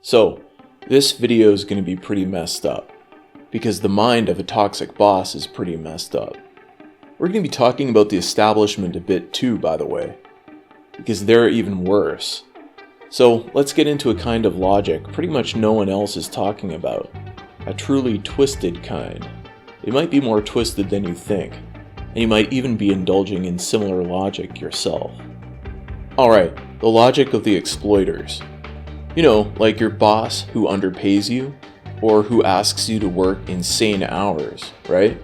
So, this video is going to be pretty messed up, because the mind of a toxic boss is pretty messed up. We're going to be talking about the establishment a bit too, by the way, because they're even worse. So, let's get into a kind of logic pretty much no one else is talking about. A truly twisted kind. It might be more twisted than you think, and you might even be indulging in similar logic yourself. Alright, the logic of the exploiters. You know, like your boss who underpays you, or who asks you to work insane hours, right?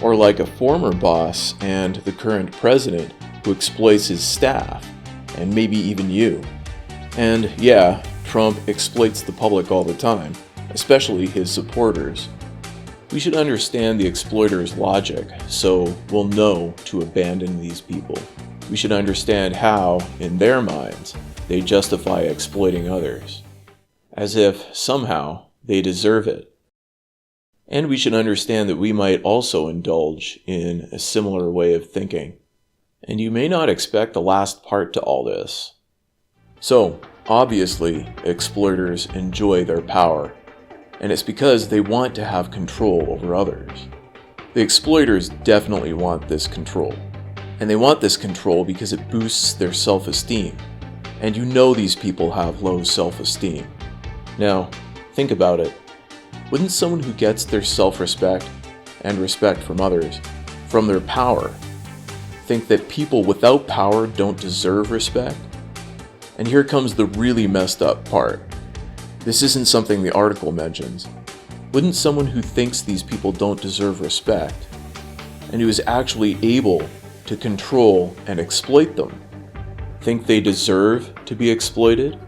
Or like a former boss and the current president who exploits his staff, and maybe even you. And yeah, Trump exploits the public all the time, especially his supporters. We should understand the exploiter's logic, so we'll know to abandon these people. We should understand how, in their minds, they justify exploiting others, as if, somehow, they deserve it. And we should understand that we might also indulge in a similar way of thinking. And you may not expect the last part to all this. So, obviously, exploiters enjoy their power, and it's because they want to have control over others. The exploiters definitely want this control. And they want this control because it boosts their self-esteem. And you know these people have low self-esteem. Now, think about it. Wouldn't someone who gets their self-respect and respect from others, from their power, think that people without power don't deserve respect? And here comes the really messed up part. This isn't something the article mentions. Wouldn't someone who thinks these people don't deserve respect, and who is actually able to control and exploit them, think they deserve to be exploited?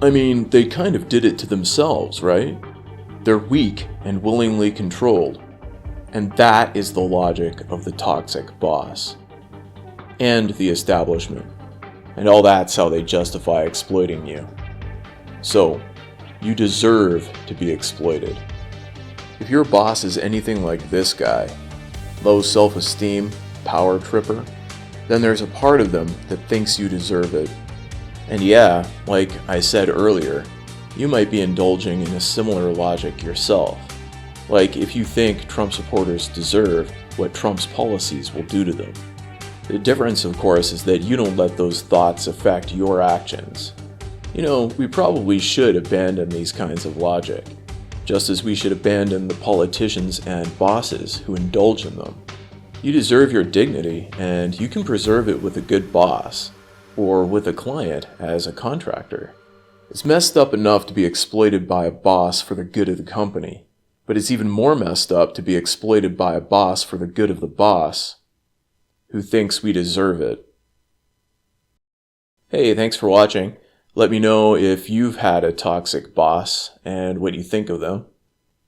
I mean, they kind of did it to themselves, right? They're weak and willingly controlled. And that is the logic of the toxic boss. And the establishment. And all that's how they justify exploiting you. So, you deserve to be exploited. If your boss is anything like this guy, low self-esteem, power tripper, then there's a part of them that thinks you deserve it. And yeah, like I said earlier, you might be indulging in a similar logic yourself. Like if you think Trump supporters deserve what Trump's policies will do to them. The difference, of course, is that you don't let those thoughts affect your actions. You know, we probably should abandon these kinds of logic, just as we should abandon the politicians and bosses who indulge in them. You deserve your dignity, and you can preserve it with a good boss, or with a client as a contractor. It's messed up enough to be exploited by a boss for the good of the company, but it's even more messed up to be exploited by a boss for the good of the boss, who thinks we deserve it. Hey, thanks for watching. Let me know if you've had a toxic boss and what you think of them.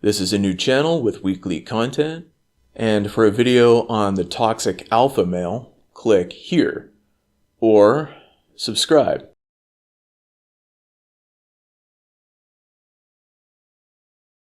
This is a new channel with weekly content. And for a video on the toxic alpha male, click here, or subscribe.